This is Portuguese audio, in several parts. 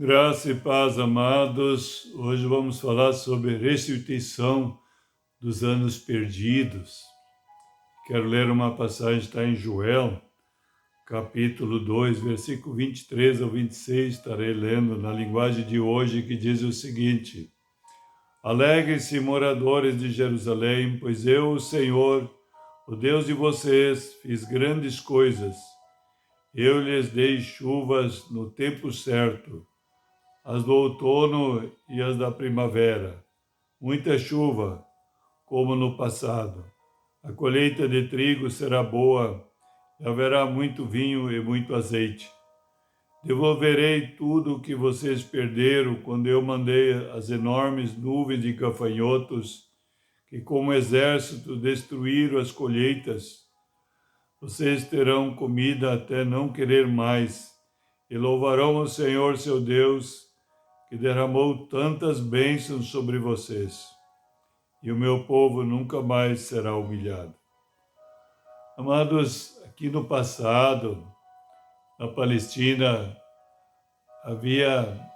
Graça e paz, amados. Hoje vamos falar sobre a restituição dos anos perdidos. Quero ler uma passagem, está em Joel, capítulo 2, versículo 23 ao 26. Estarei lendo na linguagem de hoje, que diz o seguinte: Alegrem-se, moradores de Jerusalém, pois eu, o Senhor, o Deus de vocês, fiz grandes coisas. Eu lhes dei chuvas no tempo certo, as do outono e as da primavera, muita chuva, como no passado. A colheita de trigo será boa, e haverá muito vinho e muito azeite. Devolverei tudo o que vocês perderam quando eu mandei as enormes nuvens de gafanhotos, que como exército destruíram as colheitas. Vocês terão comida até não querer mais, e louvarão o Senhor seu Deus, que derramou tantas bênçãos sobre vocês, e o meu povo nunca mais será humilhado. Amados, aqui no passado, na Palestina, havia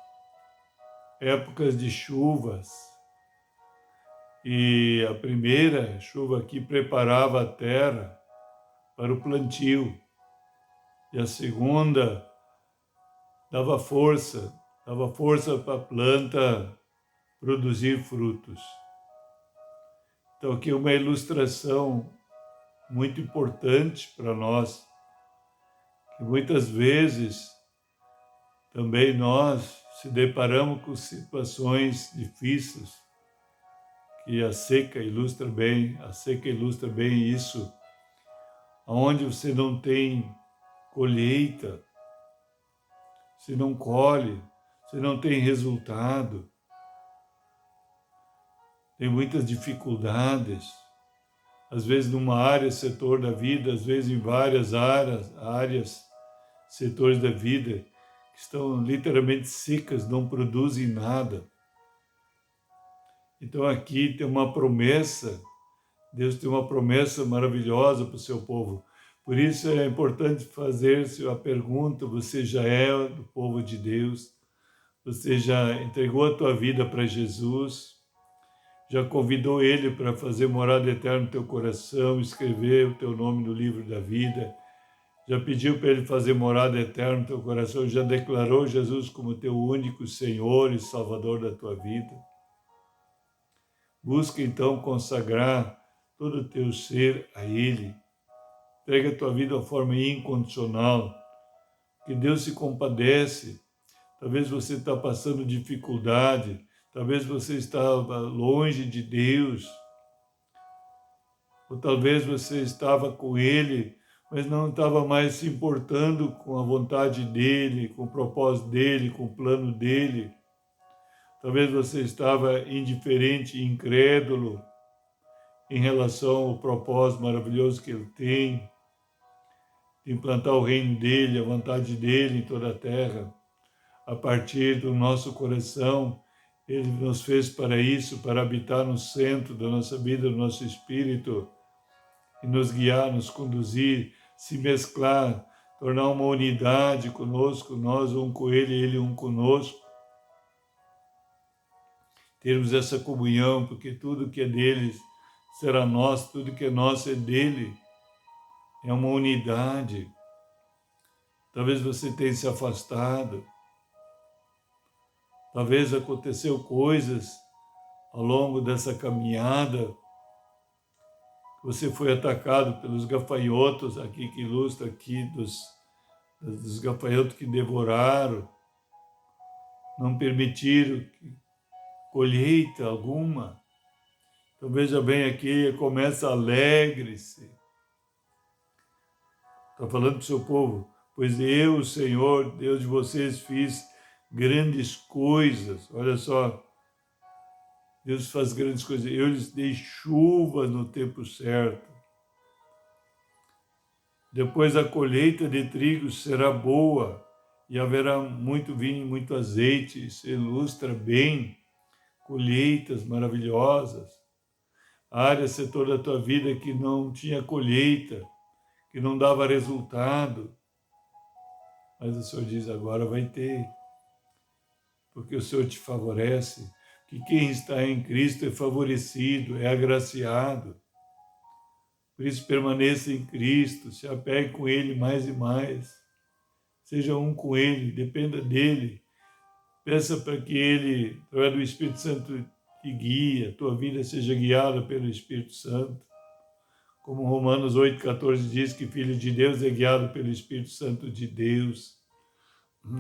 épocas de chuvas, e a primeira chuva aqui preparava a terra para o plantio, e a segunda dava força para a planta produzir frutos. Então aqui é uma ilustração muito importante para nós, que muitas vezes também nós se deparamos com situações difíceis, que a seca ilustra bem isso, onde você não tem colheita, você não colhe, você não tem resultado, tem muitas dificuldades, às vezes numa área, setor da vida, às vezes em várias áreas, setores da vida, que estão literalmente secas, não produzem nada. Então aqui tem uma promessa, Deus tem uma promessa maravilhosa para o seu povo. Por isso é importante fazer-se a pergunta: você já é do povo de Deus? Você já entregou a tua vida para Jesus? Já convidou Ele para fazer morada eterna no teu coração, escrever o teu nome no livro da vida? Já pediu para Ele fazer morada eterna no teu coração? Já declarou Jesus como teu único Senhor e Salvador da tua vida? Busca então consagrar todo o teu ser a Ele. Entrega a tua vida de uma forma incondicional, que Deus se compadece. Talvez você está passando dificuldade, talvez você estava longe de Deus, ou talvez você estava com Ele, mas não estava mais se importando com a vontade dEle, com o propósito dEle, com o plano dEle. Talvez você estava indiferente, incrédulo em relação ao propósito maravilhoso que Ele tem, de implantar o reino dEle, a vontade dEle em toda a terra. A partir do nosso coração, Ele nos fez para isso, para habitar no centro da nossa vida, do nosso espírito, e nos guiar, nos conduzir, se mesclar, tornar uma unidade conosco, nós um com Ele um conosco. Termos essa comunhão, porque tudo que é dele será nosso, tudo que é nosso é dele. É uma unidade. Talvez você tenha se afastado. Talvez aconteceu coisas ao longo dessa caminhada. Você foi atacado pelos gafanhotos, aqui que ilustra aqui, dos gafanhotos que devoraram, não permitiram colheita alguma. Então veja bem aqui, começa alegre-se. Está falando para o seu povo: pois eu, o Senhor, Deus de vocês, fiz grandes coisas. Olha só, Deus faz grandes coisas. Eu lhes dei chuva no tempo certo. Depois a colheita de trigo será boa e haverá muito vinho e muito azeite. Isso ilustra bem colheitas maravilhosas. Área, setor da tua vida que não tinha colheita, que não dava resultado. Mas o Senhor diz: agora vai ter. porque o Senhor te favorece, que quem está em Cristo é favorecido, é agraciado. Por isso, permaneça em Cristo, se apegue com Ele mais e mais. Seja um com Ele, dependa dEle. Peça para que Ele, através do Espírito Santo, te guie, a tua vida seja guiada pelo Espírito Santo. Como Romanos 8,14 diz que Filho de Deus é guiado pelo Espírito Santo de Deus.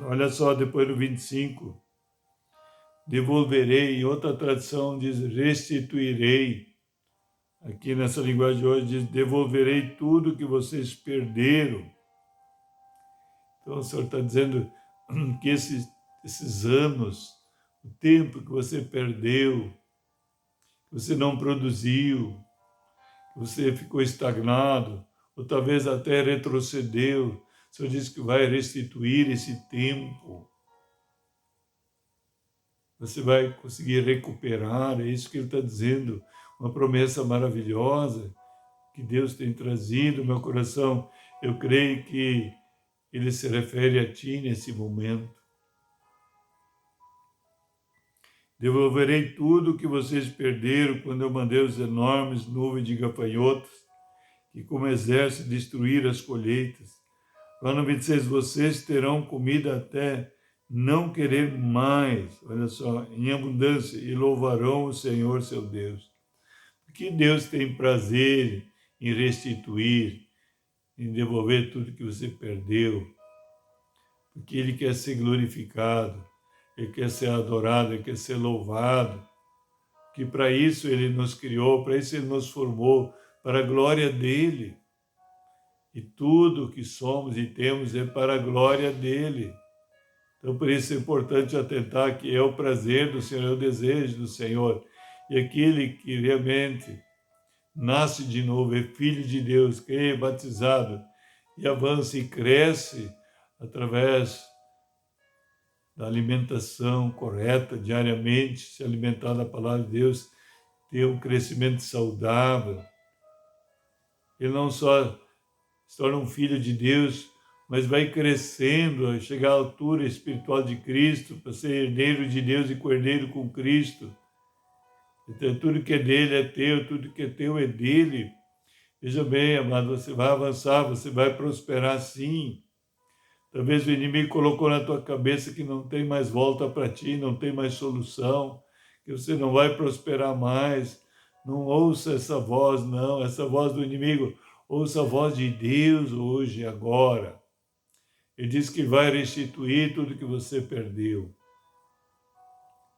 Olha só, depois do 25, devolverei, outra tradução diz restituirei. Aqui nessa linguagem de hoje diz devolverei tudo que vocês perderam. Então o Senhor está dizendo que esses anos, o tempo que você perdeu, que você não produziu, que você ficou estagnado, ou talvez até retrocedeu, o Senhor diz que vai restituir esse tempo. Você vai conseguir recuperar, é isso que Ele está dizendo. Uma promessa maravilhosa que Deus tem trazido ao meu coração. Eu creio que Ele se refere a ti nesse momento. Devolverei tudo o que vocês perderam quando eu mandei os enormes nuvens de gafanhotos, que como exército destruíram as colheitas. Lá no 26, vocês terão comida até não querer mais, olha só, em abundância, e louvarão o Senhor seu Deus. Porque Deus tem prazer em restituir, em devolver tudo que você perdeu, porque Ele quer ser glorificado, Ele quer ser adorado, Ele quer ser louvado, que para isso Ele nos criou, para isso Ele nos formou, para a glória dEle. E tudo que somos e temos é para a glória dEle. Então, por isso é importante atentar que é o prazer do Senhor, é o desejo do Senhor. E aquele que realmente nasce de novo, é filho de Deus, que é batizado e avança e cresce através da alimentação correta diariamente, se alimentar da palavra de Deus, ter um crescimento saudável. Ele não só se torna um filho de Deus, mas vai crescendo, a chegar à altura espiritual de Cristo, para ser herdeiro de Deus e cordeiro com Cristo. Então, tudo que é dele é teu, tudo que é teu é dele. Veja bem, amado, você vai avançar, você vai prosperar sim. Talvez o inimigo colocou na tua cabeça que não tem mais volta para ti, não tem mais solução, que você não vai prosperar mais. Não ouça essa voz, não, essa voz do inimigo. Ouça a voz de Deus hoje, agora. Ele diz que vai restituir tudo que você perdeu.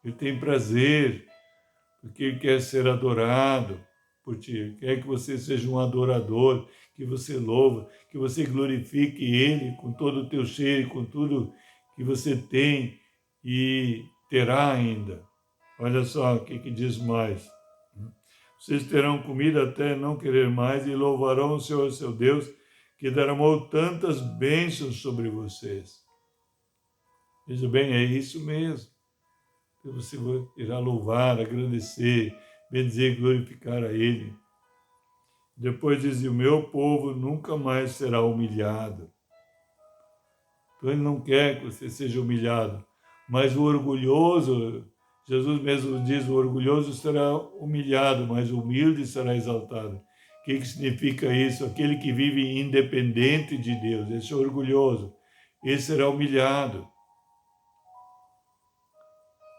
Ele tem prazer, porque Ele quer ser adorado por ti. Ele quer que você seja um adorador, que você louva, que você glorifique Ele com todo o teu ser, com tudo que você tem e terá ainda. Olha só o que diz mais. Vocês terão comida até não querer mais e louvarão o Senhor, seu Deus, que derramou tantas bênçãos sobre vocês. Veja bem, é isso mesmo. Que você irá louvar, agradecer, bendizer e glorificar a Ele. Depois diz, o meu povo nunca mais será humilhado. Então Ele não quer que você seja humilhado, mas o orgulhoso, Jesus mesmo diz, o orgulhoso será humilhado, mas o humilde será exaltado. O que significa isso? Aquele que vive independente de Deus, esse orgulhoso, esse será humilhado.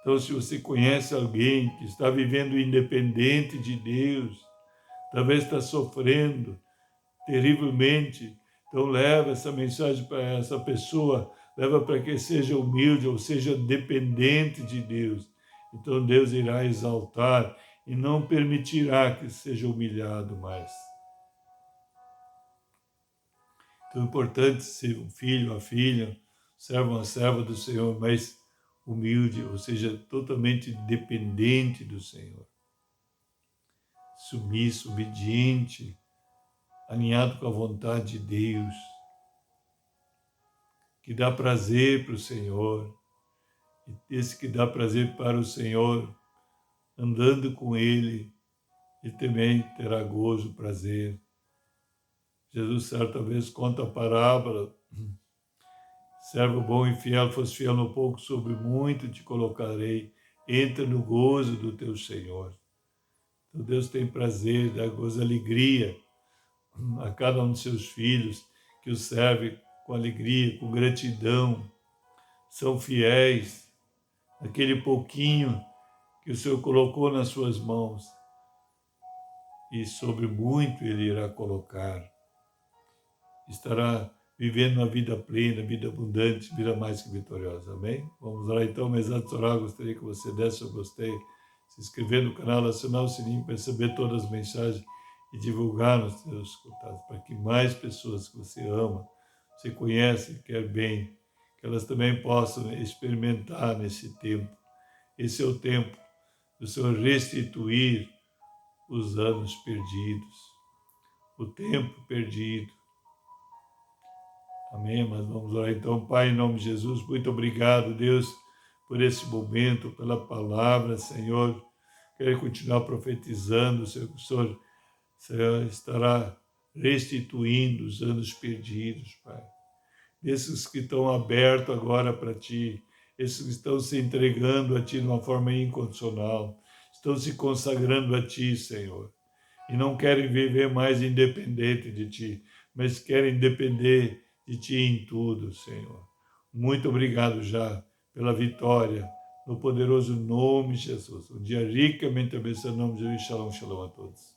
Então, se você conhece alguém que está vivendo independente de Deus, talvez está sofrendo terrivelmente, então leva essa mensagem para essa pessoa, leva para que seja humilde ou seja dependente de Deus. Então Deus irá exaltar e não permitirá que seja humilhado mais. Então é importante ser um filho, uma filha, servo, uma serva do Senhor, mas humilde, ou seja, totalmente dependente do Senhor. Submisso, obediente, alinhado com a vontade de Deus, que dá prazer para o Senhor, e esse que dá prazer para o Senhor, andando com Ele, Ele também terá gozo, prazer. Jesus certa vez conta a parábola, Servo bom e fiel, fosse fiel no pouco, sobre muito te colocarei. Entra no gozo do teu Senhor. Então Deus tem prazer, dá gozo, alegria a cada um de seus filhos, que o serve com alegria, com gratidão, são fiéis, aquele pouquinho que o Senhor colocou nas suas mãos, e sobre muito Ele irá colocar. Estará vivendo uma vida plena, vida abundante, vida mais que vitoriosa. Amém? Vamos lá então, mas antes de orar, gostaria que você desse o gostei, se inscrever no canal, acionar o sininho para receber todas as mensagens e divulgar nos seus contatos, para que mais pessoas que você ama, você conhece, quer bem, que elas também possam experimentar nesse tempo. Esse é o tempo do Senhor restituir os anos perdidos, o tempo perdido. Amém? Mas vamos lá então. Pai, em nome de Jesus, muito obrigado, Deus, por esse momento, pela palavra, Senhor. Quero continuar profetizando, Senhor, que o Senhor estará restituindo os anos perdidos, Pai. Esses que estão abertos agora para Ti, esses que estão se entregando a Ti de uma forma incondicional, estão se consagrando a Ti, Senhor, e não querem viver mais independente de Ti, mas querem depender de Ti em tudo, Senhor. Muito obrigado já pela vitória, no poderoso nome de Jesus. Um dia ricamente abençoado, em nome de Jesus. Shalom, shalom a todos.